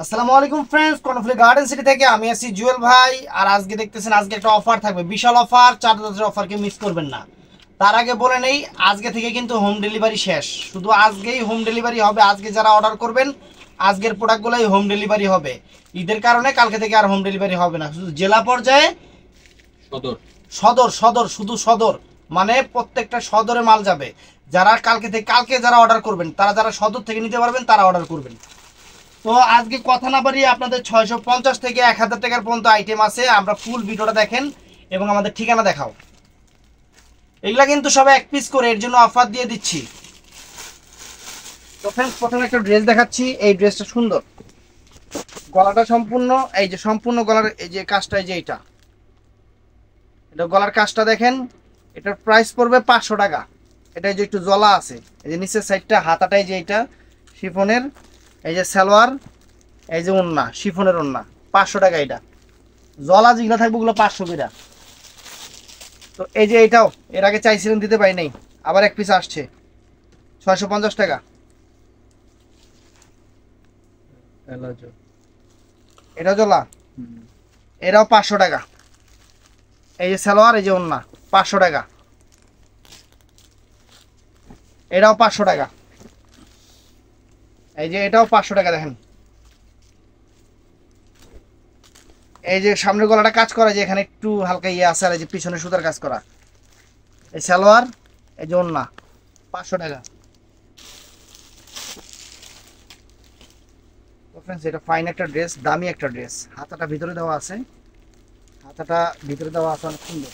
আসসালামু আলাইকুম friends, কর্নফ্লি garden city থেকে আমি আছি জুয়েল ভাই। আর আজকে দেখতেছেন আজকে একটা অফার থাকবে, বিশাল অফার, 4 রাতের অফারকে মিস করবেন না। তার আগে বলে নেই, আজকে থেকে কিন্তু হোম ডেলিভারি শেষ, শুধু আজকেই হোম ডেলিভারি হবে। আজকে যারা অর্ডার করবেন আজকের প্রোডাক্টগুলোই হোম ডেলিভারি হবে। ঈদের কারণে কালকে থেকে আর হোম ডেলিভারি হবে না, শুধু জেলা পর্যায়ে সদর সদর সদর শুধু সদর, মানে প্রত্যেকটা সদরে মাল যাবে। যারা কালকে যারা অর্ডার করবেন, তারা যারা সদর থেকে নিতে পারবেন তারা অর্ডার করবেন। তো আজকে কথা না বাড়িয়ে আপনাদের 650 থেকে 1000 টাকার পর্যন্ত আইটেম আছে। আমরা ফুল ভিডিওটা দেখেন এবং আমাদের ঠিকানা দেখাও। এগুলা কিন্তু সবাই এক পিস করে, এর জন্য অফার দিয়ে দিচ্ছি। তো ফ্রেন্ডস, প্রথমে একটা ড্রেস দেখাচ্ছি। এই ড্রেসটা সুন্দর, গলাটা সম্পূর্ণ, এই যে সম্পূর্ণ গলার এই যে কাজটা, এই যে এটা গলার কাজটা দেখেন। এটার প্রাইস পড়বে 500 টাকা। এটা এই যে একটু জলা আছে, এই যে নিচের সাইডটা, হাতাটাই যে এটা শিফনের, এই যে সালোয়ার, এই যে ওন্না, শিফনের ওন্না, 500 টাকা। এটা জলা যেগুলো থাকবে ওগুলো 500 করে। তো এই যে এটাও এর আগে চাইছিলেন, দিতে পারি নাই, আবার এক পিস আসছে, 650 টাকা। এটা জলা, এটাও 500 টাকা। এই যে সালোয়ার, এই যে ওন্না, 500 টাকা। এটাও 500 টাকা। এই যে এটাও 500 টাকা। দেখেন এই যে সামনের গলাটা কাজ করা, যে এখানে একটু হালকা ইয়ে আছে, আর এই যে পিছনে সুতার কাজ করা, এই সালোয়ার, এই যে ওন্না, 500 টাকা। তো ফ্রেন্ডস, এটা ফাইন একটা ড্রেস, দামি একটা ড্রেস। হাতাটা ভিতরে দেওয়া আছে, হাতাটা ভিতরে দেওয়া আছে, অনেক সুন্দর।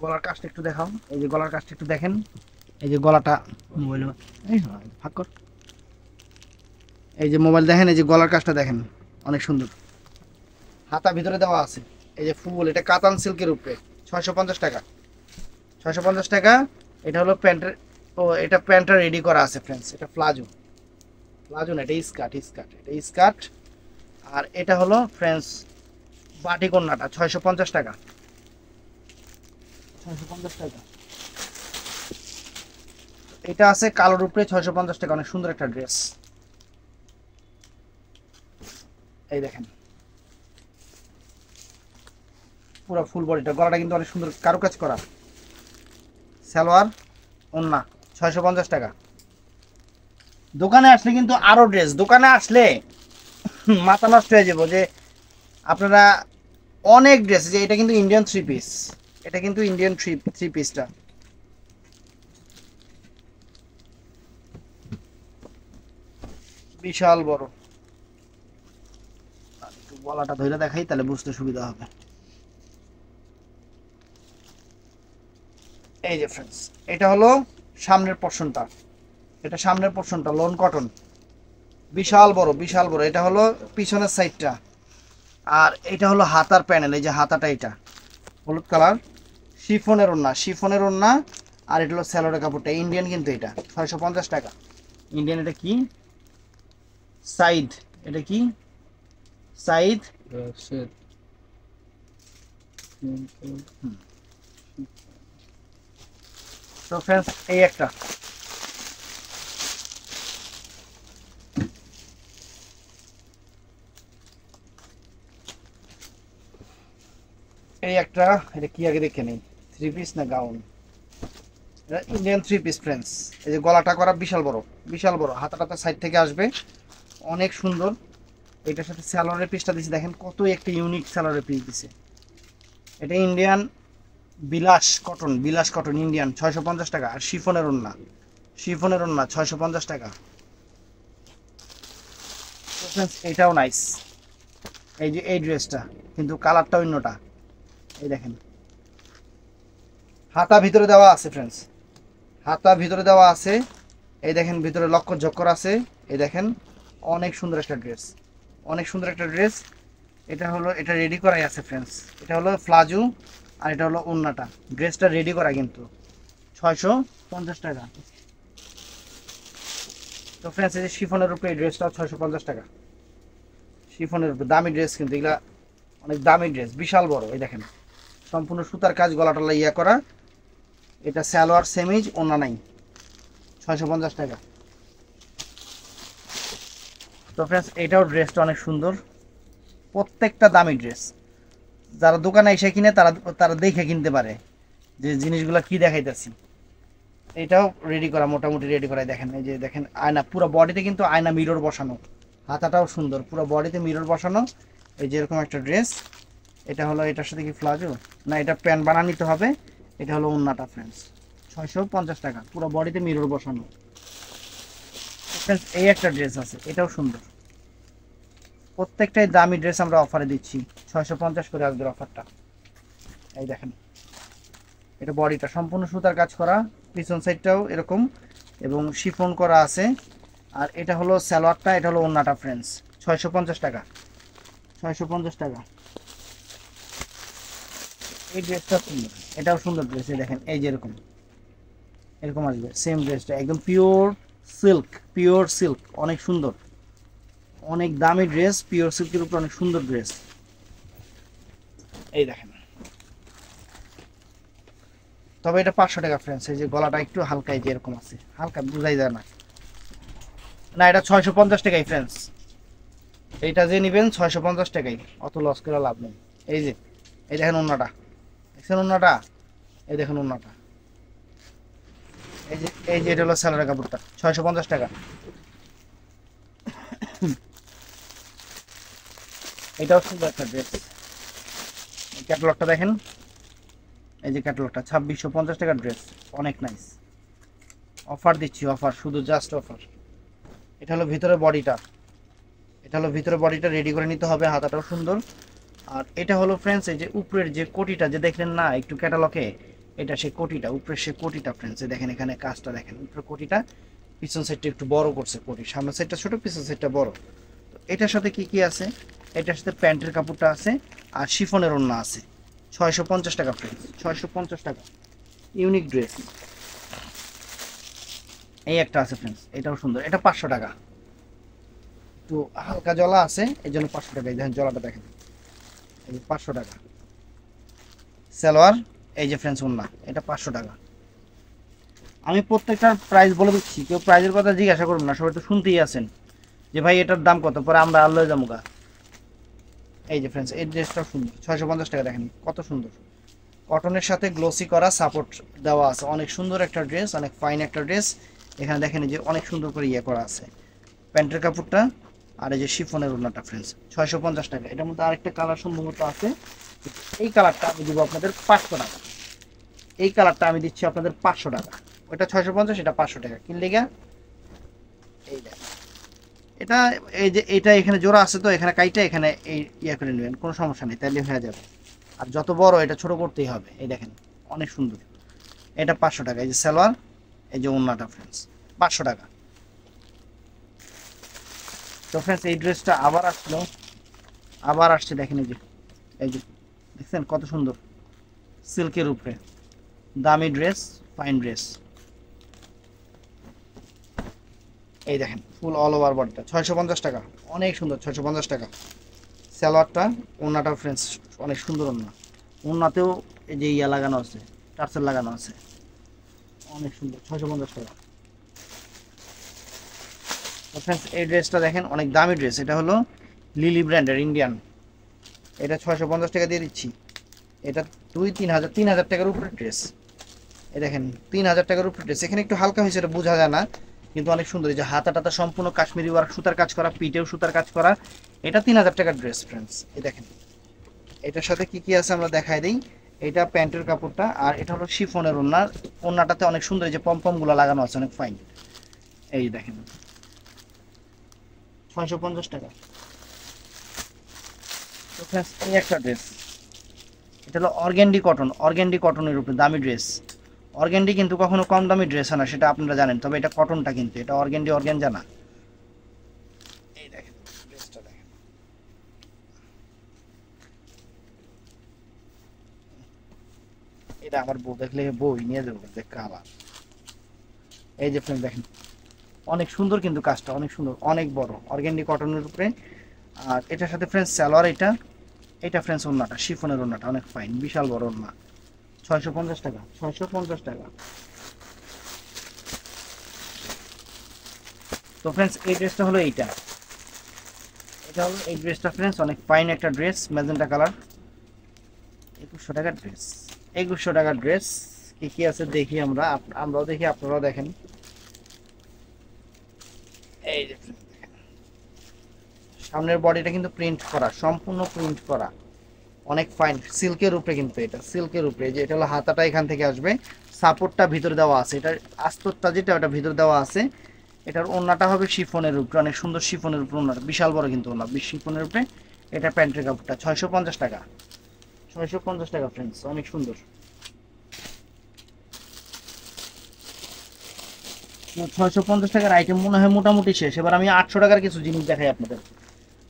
গলার কাজটা একটু দেখাও, এই যে গলার কাজটা একটু দেখেন। এই যে গলাটা মোবাইল, এই ফাঁক কর, এই যে মোবাইল দেখেন, এই যে গলার কাজটা দেখেন, অনেক সুন্দর। হাতা ভিতরে দেওয়া আছে, এই যে ফুল, এটা কাতান সিল্কের উপরে, 650 টাকা। 650 টাকা। এটা হলো প্যান্টের, ও এটা প্যান্টটা রেডি করা আছে ফ্রেন্ডস। এটা প্লাজো, প্লাজো না, এটা স্কার্ট, এটা স্কার্ট। আর এটা হলো ফ্রেন্ডস বাটি কন্যাটা, 650 টাকা। 650 টাকা। এটা আছে কালোর উপরে, 650 টাকা, অনেক সুন্দর একটা ড্রেস। এই দেখেন পুরো ফুল বডিটা, গলাটা কিন্তু অনেক সুন্দর কারুকাজ করা। সালোয়ার, ওন্না, 650 টাকা। দোকানে আসলে কিন্তু আরো ড্রেস, দোকানে আসলে মাথা নষ্ট হয়ে যাবো যে আপনারা অনেক ড্রেস। যে এটা কিন্তু ইন্ডিয়ান থ্রি পিস, এটা কিন্তু ইন্ডিয়ান থ্রি পিসটা বিশাল বড়। একটু গলাটা ধরে দেখাই, তাহলে বুঝতে সুবিধা হবে। এই যে ফ্রেন্ডস, এটা হলো সামনের পোর্শনটা, এটা সামনের পোর্শনটা লোন কটন, বিশাল বড় বিশাল বড়। এটা হলো পিছনের সাইডটা, আর এটা হলো হাতার প্যানেল, এই যে হাতাটা, এটা হলুদ কালার, শিফনের ওন্না, শিফনের ওন্না। আর এটা হলো স্যালোয়ারের কাপড়টা, ইন্ডিয়ান কিন্তু এটা 650 টাকা। ইন্ডিয়ান, এটা কি সাইদ, এটা কি সাইদ। তো ফ্রেন্ডস, এই একটা, এই একটা, এটা কি আগে দেখে নেই, থ্রি পিস না গাউন, এটা ইন্ডিয়ান থ্রি পিস ফ্রেন্ডস। এই যে গলাটা করা বিশাল বড়, বিশাল বড়, হাতাটা সাইড থেকে আসবে, অনেক সুন্দর। এটার সাথে স্যালোয়ারের পিসটা দিছে, দেখেন কত একটা ইউনিক স্যালোয়ারের পিস দিছে। এটা ইন্ডিয়ান বিলাস কটন, বিলাস কটন ইন্ডিয়ান, 650 টাকা। আর শিফনের ওন্না, শিফনের ওন্না, 650 টাকা। তো ফ্রেন্ডস, এটাও নাইস। এই যে এই ড্রেসটা কিন্তু কালারটা অন্যটা, এই দেখেন হাতা ভিতরে দেওয়া আছে ফ্রেন্ডস, হাতা ভিতরে দেওয়া আছে। এই দেখেন ভিতরে লক্ষ ঝক্কর আছে, এই দেখেন অনেক সুন্দর একটা ড্রেস, অনেক সুন্দর একটা ড্রেস। এটা হলো, এটা রেডি করাই আছে ফ্রেন্ডস। এটা হলো প্লাজো, আর এটা হলো ওন্নাটা। ড্রেসটা রেডি করা কিন্তু 650 টাকা। তো ফ্রেন্ডস, এই যে শিফনের উপরে এই ড্রেসটাও 650 টাকা। শিফনের উপরে দামি ড্রেস কিন্তু এগুলা, অনেক দামি ড্রেস, বিশাল বড়। এই দেখেন সম্পূর্ণ সুতার কাজ, গলাটলা ইয়া করা। এটা সালোয়ার সেমিজ, ওন্না নাই, 650 টাকা। তো ফ্রেন্ডস এটাও ড্রেসটা অনেক সুন্দর, প্রত্যেকটা দামি ড্রেস। যারা দোকানে এসে কিনে তারা তারা দেখে কিনতে পারে যে জিনিসগুলো কি দেখাইতেছি। এটাও রেডি করা, মোটামুটি রেডি করা। দেখেন এই যে দেখেন আয়না, পুরো বডিতে কিন্তু আয়না মিরর বসানো, হাতাটাও সুন্দর, পুরো বডিতে মিরর বসানো। এই যে এরকম একটা ড্রেস, এটা হলো, এটার সাথে কি প্লাজো না, এটা প্যান্ট বানিয়ে নিতে হবে। এটা হলো ওন্নাটা ফ্রেন্ডস, 650 টাকা, পুরো বডিতে মিরর বসানো। ফ্রেন্ডস এই একটা ড্রেস আছে, এটাও সুন্দর। প্রত্যেকটাই দামি ড্রেস আমরা অফারে দিচ্ছি, 650 করে আজকের অফারটা। এই দেখেন এটা বডিটা সম্পূর্ণ সুতার কাজ করা, পিছন সাইডটাও এরকম এবং শিফন করা আছে। আর এটা হলো সালোয়ারটা, এটা হলো ওন্নাটা ফ্রেন্ডস, 650 টাকা, 650 টাকা। এই ড্রেসটা সুন্দর, এটাও সুন্দর ড্রেস। এই দেখেন এই যে এরকম এরকম আসবে সেম ড্রেসটা, একদম পিওর সিল্ক, পিওর সিল্ক, অনেক সুন্দর, অনেক দামি ড্রেস, পিওর সিল্কের উপর অনেক সুন্দর ড্রেস। এই দেখেন, তবে এটা 500 টাকা ফ্রেন্ডস। এই যে গলাটা একটু হালকা, এই যে এরকম আছে, হালকা বুঝাই যায় না, না এটা 650 টাকাই ফ্রেন্ডস। এইটা যে নেবেন 650 টাকাই, অত লস করে লাভ নেই। এই যে এই দেখেন ওন্নাটা, দেখছেন ওন্নাটা, এই দেখেন ওন্নাটা, এই যে এটা হলো সালোয়ার কাপড়টা, 650 টাকা। এটাও সুন্দর একটা ড্রেস। ক্যাটালগটা দেখেন, এই যে ক্যাটালগটা, 2650 টাকার ড্রেস, অনেক নাইস। অফার দিচ্ছি, অফার, শুধু জাস্ট অফার। এটা হলো ভিতরে বডিটা, এটা হলো ভিতরে বডিটা রেডি করে নিতে হবে, হাতাটাও সুন্দর। আর এটা হলো ফ্রেন্ডস এই যে উপরের যে কোটিটা যে দেখলেন না একটু ক্যাটালগে, এটা সেই কোটিটা, উপরের সেই কোটিটা ফ্রেন্ডস। দেখেন এখানে কাজটা দেখেন, উপরের কোটিটা, পিছন সাইডটা একটু বড় করছে কোটি, সামনের সাইডটা ছোট, পিছন সাইডটা বড়। তো এটার সাথে কি কি আছে, এটার সাথে প্যান্টের কাপড়টা আছে আর শিফনের ওড়না আছে, 650 টাকা ফ্রেন্ডস, 650 টাকা। Unique dress. এই একটা আছে ফ্রেন্ডস, এটাও সুন্দর, এটা 500 টাকা, একটু হালকা জলা আছে এই জন্য 500 টাকা। এই দেখেন জলাটা দেখেন, এই 500 টাকা সালোয়ার। এই যে ফ্রেন্ডস ওন্না, এটা 500 টাকা। আমি প্রত্যেকটার প্রাইস বলে দিচ্ছি, কেউ প্রাইজের কথা জিজ্ঞাসা করবেন না, সবাই তো শুনতেই আছেন যে ভাই এটার দাম কত, পরে আমরা আল্লাহ জামুগা। এই যে ফ্রেন্ডস এই ড্রেসটাও সুন্দর, 650 টাকা। দেখেন কত সুন্দর, কটনের সাথে গ্লোসি করা সাপোর্ট দেওয়া আছে, অনেক সুন্দর একটা ড্রেস, অনেক ফাইন একটা ড্রেস। এখানে দেখেন যে অনেক সুন্দর করে ইয়ে করা আছে প্যান্টের কাপড়টা, আর এই যে শিফনের ওড়নাটা ফ্রেন্ডস, 650 টাকা। এটার মধ্যে আরেকটা কালার সম্ভবত আছে, এই কালারটা আমি দিব আপনাদের 500 টাকা। এই কালারটা আমি দিচ্ছি আপনাদের 500 টাকা, ওইটা 650, এটা 500 টাকা। কিনলে গা এই দেখ, এটা এই যে এটা এখানে জোড়া আছে তো, এখানে কাইটা এখানে এই ইয়ে করে নেবেন, কোনো সমস্যা নেই, তাহলে হয়ে যাবে। আর যত বড় এটা ছোট করতেই হবে। এই দেখেন অনেক সুন্দর, এটা 500 টাকা। এই যে সালোয়ার, এই যে ওন্নাটা ফ্রেন্ডস, 500 টাকা। তো ফ্রেন্ডস এই ড্রেসটা আবার আসলো, আবার আসছে, দেখেন এই যে দেখছেন কত সুন্দর, সিল্কের উপরে দামি ড্রেস, ফাইন ড্রেস। এই দেখেন ফুল অল ওভার বডিটা, 650 টাকা, অনেক সুন্দর, 650 টাকা। সালোয়ারটা, ওন্নাটা ফ্রেন্ডস অনেক সুন্দর ওন্না, ওন্নাতেও এই যে ইয়া লাগানো আছে, টার্সেল লাগানো আছে, অনেক সুন্দর, 650 টাকা। তো ফ্রেন্ডস এই ড্রেসটা দেখেন অনেক দামি ড্রেস, এটা হলো লিলি ব্র্যান্ডের ইন্ডিয়ান, এটা 650 টাকা দিয়ে দিচ্ছি। এটা 3,000 টাকার উপরে ড্রেস। এই দেখেন 3,000 টাকার উপরে ড্রেস, এখানে একটু হালকা হয়েছে, এটা বোঝা যায় না, কিন্তু অনেক সুন্দর। এই যে হাতাটাতে সম্পূর্ণ কাশ্মীরি ওয়ার্ক, সুতার কাজ করা, পিঠেও সুতার কাজ করা, এটা 3,000 টাকার ড্রেস ফ্রেন্ডস। এই দেখেন এটার সাথে কি কি আছে আমরা দেখাই দিই। এটা প্যান্টের কাপড়টা, আর এটা হলো শিফনের ওড়না, ওড়নাটাতে অনেক সুন্দর এই যে পম্পম গুলো লাগানো আছে, অনেক ফাইন। এই দেখেন 650 টাকা। তো ফ্রেন্ডস এই একটা ড্রেস, এটা হলো অর্গ্যান্ডি কটন, অর্গ্যান্ডি কটনের উপরে দামি ড্রেস। অর্গ্যান্ডি কিন্তু কখনো কম দামি ড্রেস হয় না, সেটা আপনারা জানেন, তবে এটা কটনটা কিন্তু, এটা অর্গ্যান্ডি অর্গ্যানজা না। এই দেখেন ড্রেসটা দেখেন, এটা আমার বউ দেখলে বই নিয়ে যাবো যে কালার। এই যে ফ্রেন্ড দেখেন অনেক সুন্দর, কিন্তু কাজটা অনেক সুন্দর, অনেক বড়, অর্গ্যান্ডি কটনের উপরে। আর এটার সাথে ফ্রেন্ডস সালোয়ার, এটা এটা ফ্রেন্ডস ওড়নাটা, শিফনের ওড়নাটা অনেক ফাইন, বিশাল বড় ওড়না, 650 টাকা, 650 টাকা। তো ফ্রেন্ডস এই ড্রেসটা হলো এইটা, এটা হলো এই ড্রেসটা ফ্রেন্ডস, অনেক ফাইন একটা ড্রেস, ম্যাজেন্টা কালার। 2100 টাকার ড্রেস। 2100 টাকার ড্রেস কি কি আছে দেখি আমরা, আমরাও দেখি আপনারাও দেখেন। এই যে সামনের বডিটা কিন্তু প্রিন্ট করা, সম্পূর্ণ প্রিন্ট করা, অনেক ফাইন সিল্কের উপরে, কিন্তু এটা সিল্কের উপরে। যে এটা হলো হাতাটা এখান থেকে আসবে, সাপোর্টটা ভিতরে দেওয়া আছে, এটার আস্তরটা যেটা ওটা ভিতরে দেওয়া আছে। এটার ওড়নাটা হবে শিফনের উপরে, অনেক সুন্দর শিফনের উপরে ওড়নাটা, বিশাল বড় কিন্তু ওড়না, শিফনের উপরে। এটা প্যান্টের কাপড়টা 650 টাকা, 650 টাকা ফ্রেন্ডস, অনেক সুন্দর। 650 টাকার আইটেম মনে হয় মোটামুটি শেষ। এবার আমি 800 টাকার কিছু জিনিস দেখাই আপনাদের,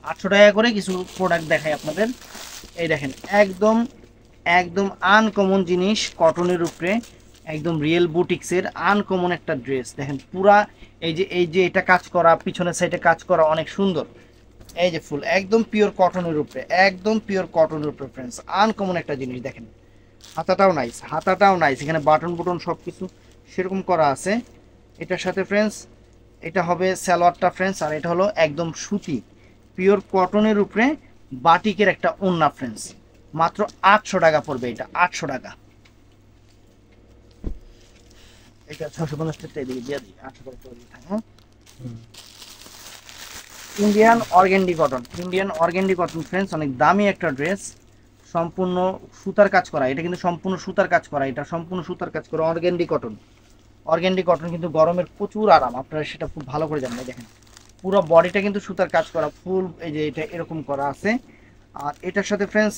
800 টাকা করে কিছু প্রোডাক্ট দেখাই আপনাদের। এই দেখেন একদম একদম আনকমন জিনিস, কটনের উপরে, একদম রিয়েল বুটিক্সের আনকমন একটা ড্রেস। দেখেন পুরা এই যে এটা কাজ করা, পিছনের সাইডে কাজ করা, অনেক সুন্দর। এই যে ফুল একদম পিওর কটনের উপরে, একদম পিওর কটনের উপরে ফ্রেন্ডস, আনকমন একটা জিনিস। দেখেন হাতাটাও নাইস, হাতাটাও নাইস, এখানে বাটন বুটন সব কিছু সেরকম করা আছে। এটার সাথে ফ্রেন্ডস এটা হবে সালোয়ারটা ফ্রেন্ডস, আর এটা হলো একদম সুতি পিওর কটনের উপরে বাটিকের একটা ওড়না ফ্রেন্ডস, মাত্র 800 টাকা পড়বে এটা, 800 টাকা। এটা 650 টাকা দিয়ে দিই, 800 টাকা করে দিই। হ্যাঁ, Indian organdie cotton, Indian organdie cotton friends, অনেক দামি একটা ড্রেস, সম্পূর্ণ সুতার কাজ করা। এটা কিন্তু সম্পূর্ণ সুতার কাজ করা, এটা সম্পূর্ণ সুতার কাজ করা অর্গেন্ডি কটন। অর্গেন্ডি কটন কিন্তু গরমের প্রচুর আরাম, আপনারা সেটা খুব ভালো করে জানেন। দেখেন পুরো বডিটা কিন্তু সুতার কাজ করা, ফুল এই যে এটা এরকম করা আছে। আর এটার সাথে ফ্রেন্ডস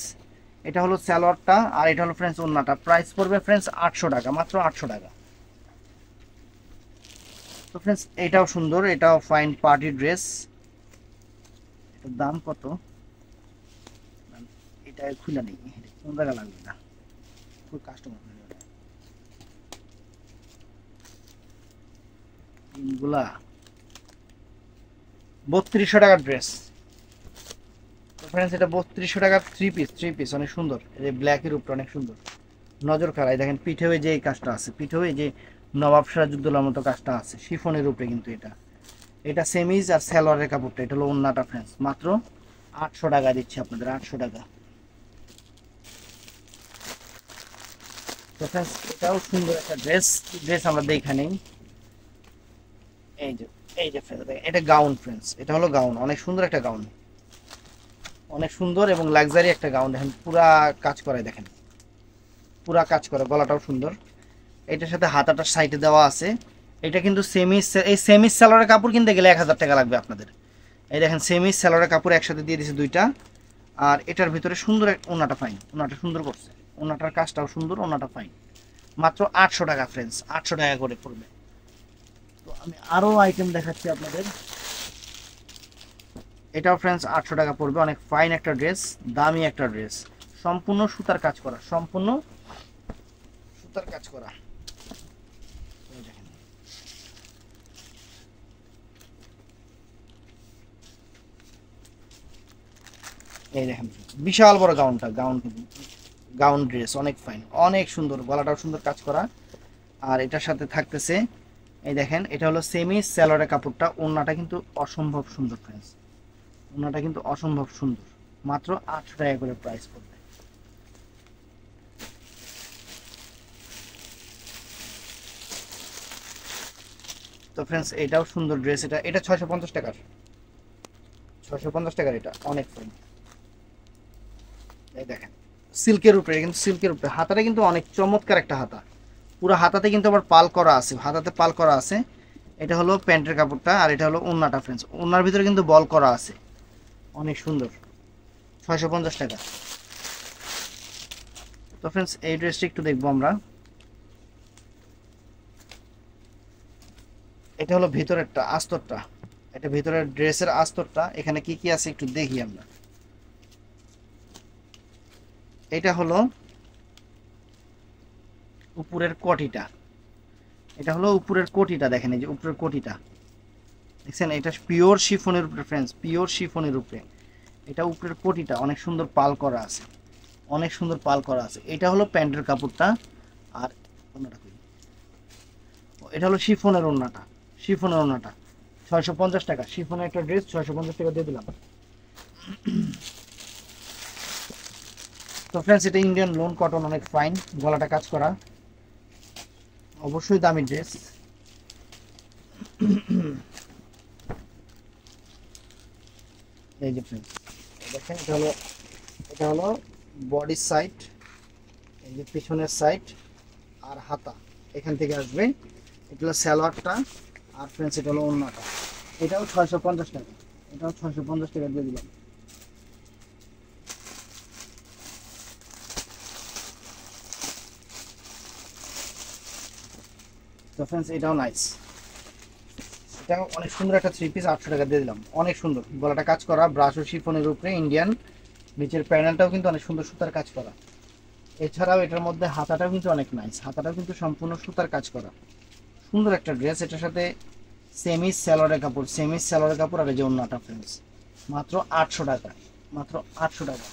এটা হলো সালোয়ারটা, আর এটা হলো ফ্রেন্ডস ওড়নাটা। প্রাইস পড়বে ফ্রেন্ডস 800 টাকা, মাত্র 800 টাকা। তো ফ্রেন্ডস এটাও সুন্দর, এটাও ফাইন পার্টি ড্রেস। এটার দাম কত এটা খুলে নেই, কোন জায়গা লাগবে না, খুব কাস্টমার গুলা। 3200 টাকার ড্রেস ফ্রেন্ডস, এটা 3200 টাকার থ্রি পিস অনেক সুন্দর। এই যে ব্ল্যাকের উপরে অনেক সুন্দর, নজর কাড়াই। দেখেন পিঠেও যে এই কাজটা আছে, পিঠেও এই যে নবাব সিরাজউদ্দৌলার মতো কাজটা আছে শিফনের উপরে, কিন্তু এটা এটা সেমিজ আর সালোয়ারের কাপড়টা, এটা হলো ওন্নাটা ফ্রেন্ডস, মাত্র 800 টাকা দিচ্ছি আপনাদের, 800 টাকা। তো ফ্রেন্ডস এটাও সুন্দর একটা ড্রেস আমরা দেখে নেই। এই যে এই যে ফ্রেন্ডস এটা গাউন ফ্রেন্ডস, এটা হলো গাউন, অনেক সুন্দর একটা গাউন, অনেক সুন্দর এবং লাক্সারি একটা গাউন। দেখেন পুরা কাজ করে, দেখেন পুরা কাজ করে, গলাটাও সুন্দর। এটার সাথে হাতাটার সাইডে দেওয়া আছে। এটা কিন্তু সেমি সালোয়ারের কাপড় কিনতে গেলে 1000 টাকা লাগবে আপনাদের। এই দেখেন সেমি সালোয়ারের কাপড় একসাথে দিয়ে দিয়েছে দুইটা। আর এটার ভিতরে সুন্দর ওনাটা ফাইন, ওনাটা সুন্দর করছে, ওনাটার কাজটাও সুন্দর, ওনাটা ফাইন, মাত্র 800 টাকা ফ্রেন্ডস, 800 টাকা করে পড়বে। তো আমি আরও আইটেম দেখাচ্ছি আপনাদের। এটাও ফ্রেন্ডস 800 টাকা পড়বে, অনেক ফাইন একটা ড্রেস, দামি একটা ড্রেস, সম্পূর্ণ সুতার কাজ করা, সম্পূর্ণ সুতার কাজ করা। এই দেখেন বিশাল বড় গাউনটা, গাউন ড্রেস অনেক ফাইন, অনেক সুন্দর, গলাটাও সুন্দর কাজ করা। আর এটার সাথে থাকতেছে এই দেখেন এটা হলো সেমি সালোয়ারের কাপড়টা, ওড়নাটা কিন্তু অসম্ভব সুন্দর ফ্রেন্ডস, ওড়নাটা কিন্তু অসম্ভব সুন্দর, মাত্র 800 টাকা করে প্রাইস পড়বে। তো ফ্রেন্ডস এটাও সুন্দর ড্রেস, এটা এটা 650 টাকার, 650 টাকার, এটা অনেক ফাইন। এই দেখেন সিল্কের উপরে, কিন্তু সিল্কের উপরে হাতাটা কিন্তু অনেক চমৎকার একটা হাতা, পুরো হাতাতে কিন্তু আবার পাল করা আছে, হাতাতে পাল করা আছে। এটা হলো প্যান্টের কাপড়টা, আর এটা হলো ওড়নাটা ফ্রেন্ডস, ওড়নার ভিতরে কিন্তু বল করা আছে, অনেক সুন্দর, 650 টাকা। তো ফ্রেন্ডস এই ড্রেসটা একটু দেখবো আমরা। এটা হলো ভিতরেরটা, আস্তরটা, এটা ভিতরের ড্রেসের আস্তরটা, এখানে কি কি আছে একটু দেখি আমরা। এটা হলো উপরের কোটিটা, এটা হলো উপরের কোটিটা, দেখেন এই যে উপরের কোটিটা দেখছেন, এটা পিওর শিফনের উপরে ফ্রেন্ডস, পিওর শিফনের উপরে। এটা উপরের কোটিটা অনেক সুন্দর পাল করা আছে, অনেক সুন্দর পাল করা আছে। এটা হলো প্যান্টের কাপড়টা, আর ওড়নাটা কই, এটা হলো শিফনের ওড়নাটা, শিফনের ওড়নাটা 650 টাকা, শিফনের একটা ড্রেস 650 টাকা দিয়ে দিলাম। তো ফ্রেন্ডস এটা ইন্ডিয়ান লোন কটন, অনেক ফাইন, গলাটা কাজ করা, অবশ্যই দামি ড্রেস। এই যে ফ্রেন্ডস দেখেন, এটা হলো বডির সাইড, এই যে পিছনের সাইড আর হাতা এখান থেকে আসবে। এটা হলো সালোয়ারটা, আর ফ্রেন্ডস এটা হলো ওড়নাটা। এটাও 650 টাকা, এটাও 650 টাকা দিয়ে দিলাম। তো ফ্রেন্ডস এটাও নাইস, এটাও অনেক সুন্দর একটা 3 পিস, 800 টাকা দিয়ে দিলাম। অনেক সুন্দর, গলাটা কাজ করা, ব্রাশ ও শিফনের উপরে ইন্ডিয়ান, নিচের প্যানেলটাও কিন্তু অনেক সুন্দর সুতার কাজ করা। এছাড়াও এটার মধ্যে হাতাটাও কিন্তু অনেক নাইস, হাতাটাও কিন্তু সম্পূর্ণ সুতার কাজ করা, সুন্দর একটা ড্রেস। এটার সাথে সেমি সালোয়ারের কাপড়, সেমি সালোয়ারের কাপড়, আর এই যে ওড়নাটা ফ্রেন্ডস মাত্র 800 টাকা, মাত্র 800 টাকা।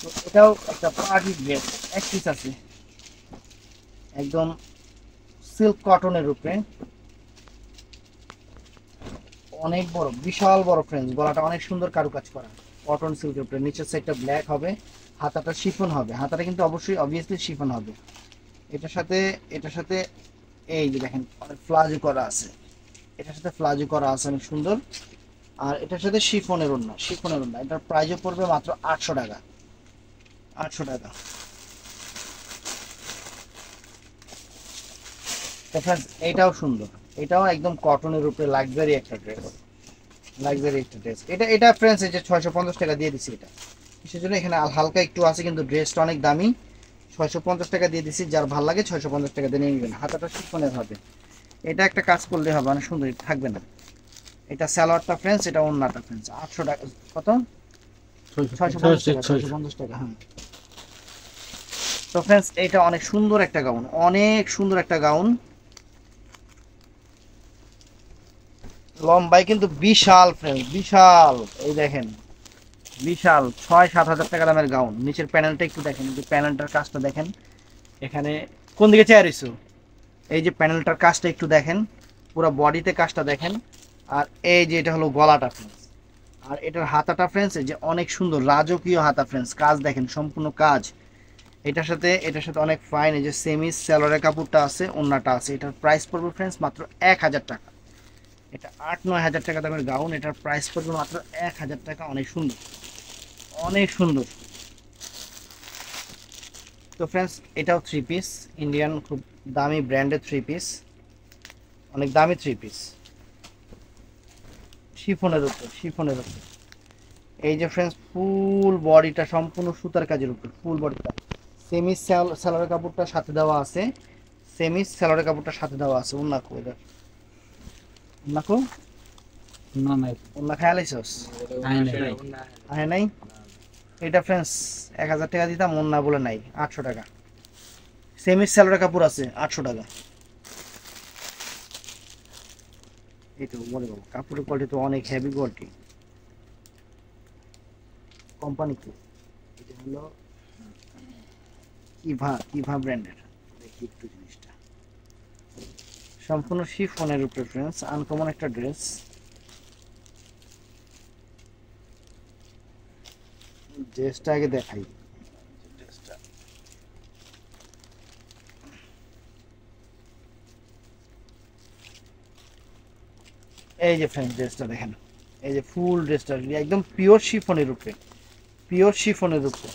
তো এটাও একটা পার্টি ড্রেস, এক পিস আছে, একদম সিল্ক কটনের উপরে, অনেক বড়, বিশাল বড় ফ্রেন্ডস, গলাটা অনেক সুন্দর কারুকাজ করা, কটন সিল্কের উপরে, নিচের সাইডটা ব্ল্যাক হবে, হাতাটা শিফন হবে, হাতাটা কিন্তু অবশ্যই অবভিয়াসলি শিফন হবে। এটার সাথে এই যে দেখেন অনেক ফ্লাজু করা আছে, এটার সাথে ফ্লাজু করা আছে অনেক সুন্দর। আর এটার সাথে শিফনের ওড়না, শিফনের ওড়না, এটার প্রাইসও পড়বে মাত্র 800 টাকা, 800 টাকা। তো ফ্রেন্ডস এটাও সুন্দর, এটাও একদম কটনের উপরে লাক্সারি একটা ড্রেস, লাক্সারি একটা ড্রেস। এটা ফ্রেন্ডস এই যে 650 টাকা দিয়ে দিছি। এটা কিসের জন্য, এখানে হালকা একটু আছে কিন্তু ড্রেসটা অনেক দামি, 650 টাকা দিয়ে দিছি। যার ভালো লাগে 650 টাকা দিয়ে নিয়ে নেবেন, হাতাটা শিফনের হবে। এটা একটা কাজ করলে হবে, অনেক সুন্দর থাকবে না। এটা সালোয়ারটা ফ্রেন্ডস, এটা ওড়নাটা ফ্রেন্ডস 800 টাকা, কত 650 টাকা, 650 টাকা। হ্যাঁ তো ফ্রেন্ডস এটা অনেক সুন্দর একটা গাউন, অনেক সুন্দর একটা গাউন, লম্বাই কিন্তু বিশাল ফ্রেন্ডস, বিশাল। এই দেখেন বিশাল 6-7 হাজার টাকা দামের গাউন। নিচের প্যানেলটা একটু দেখেন, যে প্যানেলটার কাজটা দেখেন, এখানে কোন দিকে চেয়ার হইছো, এই যে প্যানেলটার কাজটা একটু দেখেন, পুরো বডিতে কাজটা দেখেন। আর এই যে এটা হলো গলাটা ফ্রেন্ডস, আর এটার হাতাটা ফ্রেন্ডস এই যে অনেক সুন্দর রাজকীয় হাতা ফ্রেন্ডস, কাজ দেখেন সম্পূর্ণ কাজ। এটার সাথে অনেক ফাইন, এই যে সেমি সালোয়ারের কাপড়টা আছে, ওড়নাটা আছে। এটার প্রাইস পড়বে ফ্রেন্ডস মাত্র 1000 টাকা। এটা 8-9 হাজার টাকা দামের গাউন, এটার প্রাইস পড়বে মাত্র 1000 টাকা। অনেক সুন্দর, অনেক সুন্দর। তো ফ্রেন্ডস এটাও 3 পিস, ইন্ডিয়ান খুব দামি ব্র্যান্ডের 3 পিস, অনেক দামি 3 পিস, শিফনের উপর, শিফনের উপর। এই যে ফ্রেন্ডস ফুল বডিটা সম্পূর্ণ সুতার কাজের উপর, ফুল বডিটা সেমি সালোয়ারের কাপড়টা সাথে দেওয়া আছে, সেমি সালোয়ারের কাপড়টা সাথে দেওয়া আছে। উন্নাকো এটার, উন্নাকো না নাই উন্না খেয়ালাইছস আহে নাই। এটা ফ্রেন্ডস 1000 টাকা দিতাম, উন্না বলে নাই, 800 টাকা। সেমি সালোয়ারের কাপড় আছে 800 টাকা। এই তো বলে বাবু, কাপড়ের কোয়ালিটি তো অনেক হেভি কোয়ালিটি। কোম্পানি কি, এটা হলো কিভা ব্র্যান্ডের। দেখি একটু জিনিসটা, সম্পূর্ণ শিফনের উপরে ফ্রেন্ডস, আনকমন একটা ড্রেস। ড্রেসটা আগে দেখাই, ড্রেসটা এই যে ফ্রেন্ডস, ড্রেসটা দেখেন, এই যে ফুল ড্রেসটা একদম পিওর শিফনের উপরে, পিওর শিফনের উপরে।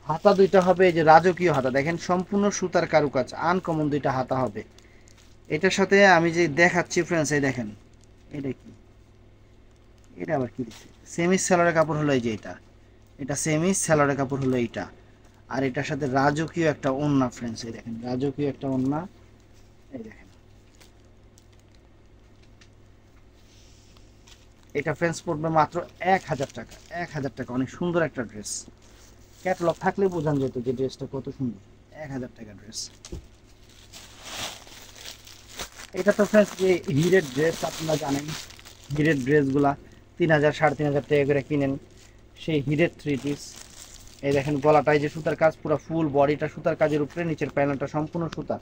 হাতা দুইটা হবে এই যে রাজকীয় হাতা, দেখেন সম্পূর্ণ সুতার কারুকাজ, আনকমন দুইটা হাতা হবে। এটার সাথে আমি যে দেখাচ্ছি ফ্রেন্ডস, এই দেখেন এটা কি, এটা আবার কি দিচ্ছে, সেমি সালোয়ারের কাপড় হলো এই যে এটা সেমি সালোয়ারের কাপড় হলো এইটা। আর এটার সাথে রাজকীয় একটা ওড়না ফ্রেন্ডস, এই দেখেন রাজকীয় একটা ওড়না, এই দেখেন। এটা ফ্রেন্ডস পড়বে মাত্র 1000 টাকা, 1000 টাকা। অনেক সুন্দর একটা ড্রেস, ক্যাটালগ থাকলে বোঝান যেত যে ড্রেসটা কত সুন্দর। 1000 টাকা ড্রেস। এটা তো ফ্রেন্ডস যে হিরের ড্রেস, আপনারা জানেন হিরের ড্রেসগুলা 3000 3500 টাকা করে কিনেন, সেই হিরের 3 পিস। এই দেখেন গলাটায় যে সুতার কাজ, পুরো ফুল বডিটা সুতার কাজের উপরে, নিচের প্যানেলটা সম্পূর্ণ সুতা।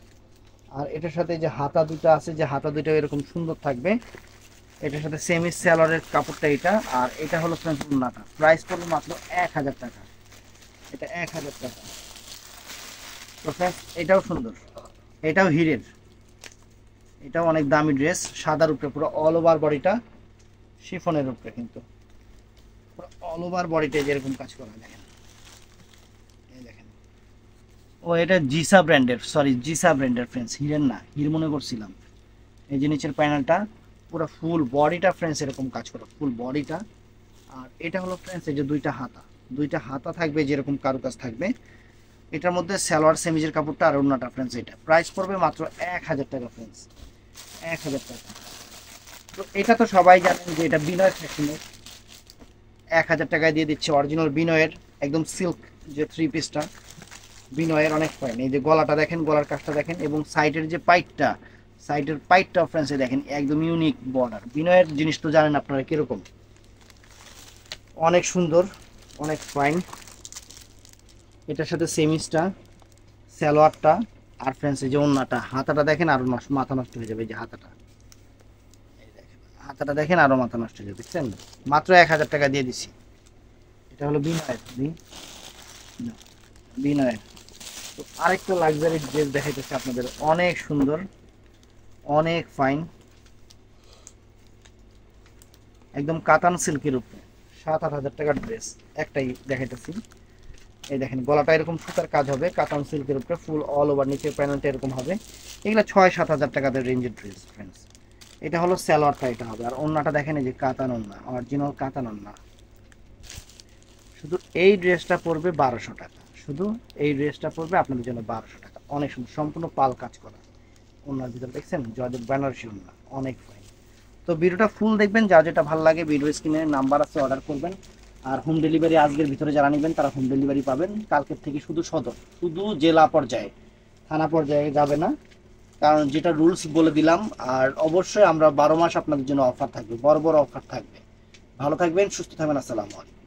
আর এটার সাথে যে হাতা দুটো আছে, যে হাতা দুটো এরকম সুন্দর থাকবে, এটার সাথে সেমি স্যালোয়ারের কাপড়টা এটা, আর এটা হলো ফ্রেন্ডস ওড়নাটা। প্রাইস পড়বে মাত্র 1000 টাকা। এটা 1000 টাকা। তো ফ্রেন্ডস এটাও সুন্দর, এটাও হিরের, এটাও অনেক দামি ড্রেস। সাদার উপরে পুরো অল ওভার বডিটা শিফনের উপরে, কিন্তু পুরো অল ওভার বডিতে যেরকম কাজ করা দেখেন, এই দেখেন। ও এটা জিসা ব্র্যান্ডের, সরি জিসা ব্র্যান্ডের ফ্রেন্ডস, হিরের না, হির মনে করছিলাম। এই যে নিচের প্যানেলটা পুরো ফুল বডিটা ফ্রেন্ডস এরকম কাজ করা, ফুল বডিটা। আর এটা হলো ফ্রেন্ডস এই যে দুইটা হাতা থাকবে, যেরকম কারুকাজ থাকবে। এটার মধ্যে সালোয়ার সেমিজের কাপড়টা আর ওড়নাটা ফ্রেন্ডস। এটা প্রাইস পড়বে মাত্র 1000 টাকা ফ্রেন্ডস, 1000 টাকা। তো এটা তো সবাই জানেন যে এটা বিনয় ফ্যাশনের, 1000 টাকায় দিয়ে দিচ্ছে অরিজিনাল বিনয়ের একদম সিল্ক যে থ্রি পিসটা, বিনয়ের অনেক ফাইন। এই যে গলাটা দেখেন, গলার কাজটা দেখেন, এবং সাইডের যে সাইডের পাইটটা ফ্রেন্ডসে দেখেন একদম ইউনিক বর্ডার। বিনয়ের জিনিস তো জানেন আপনারা কিরকম, অনেক সুন্দর, অনেক ফাইন। এটার সাথে সেমিসটা, সালোয়ারটা, আর ফ্রেন্ডস এই যে ওন্নাটা, হাতাটা দেখেন আরো মাথা নষ্ট হয়ে যাবে। এই যে হাতাটা দেখেন আরো মাথা নষ্ট হয়ে যাবে, বুঝছেন? মাত্র 1000 টাকা দিয়ে দিছি। এটা হলো বিনয়ের। তো আরেকটা লাক্সারি ড্রেস দেখাইতেছে আপনাদের, অনেক সুন্দর, অনেক ফাইন, একদম কাতান সিল্কের উপরে 7-8 হাজার টাকার ড্রেস একটাই দেখাইতেছি। এই দেখেন গলাটা এরকম সুতার কাজ হবে, কাতান সিল্কের উপরে ফুল অল ওভার, নিচের প্যানেলটা এরকম হবে। এগুলো 6-7 হাজার টাকাদের রেঞ্জের ড্রেস ফ্রেন্ডস। এটা হলো সালোয়ারটা, এটা হবে। আর ওন্নাটা দেখেন এই যে কাতান ওন্না, অরিজিনাল কাতান ওন্না। শুধু এই ড্রেসটা পড়বে 1200 টাকা, শুধু এই ড্রেসটা পড়বে আপনাদের জন্য 1200 টাকা। অনেক সুন্দর, সম্পূর্ণ পাল কাজ করা ওন্নার ভিতরে, দেখছেন জর্জেট বেনারসি ওন্না, অনেক ফাইন। তো ভিডিওটা ফুল দেখবেন, যা যেটা ভালো লাগে ভিডিও স্ক্রিনে নাম্বার আছে, অর্ডার করবেন। আর হোম ডেলিভারি আজকের ভিতরে যারা নেবেন তারা হোম ডেলিভারি পাবেন কালকের থেকে। শুধু সদর, শুধু জেলা পর্যায়ে, থানা পর্যায়ে যাবে না, কারণ যেটা রুলস বলে দিলাম। আর অবশ্যই আমরা 12 মাস আপনাদের জন্য অফার থাকবে, বড় বড় অফার থাকবে। ভালো থাকবেন, সুস্থ থাকবেন, আসসালামু আলাইকুম।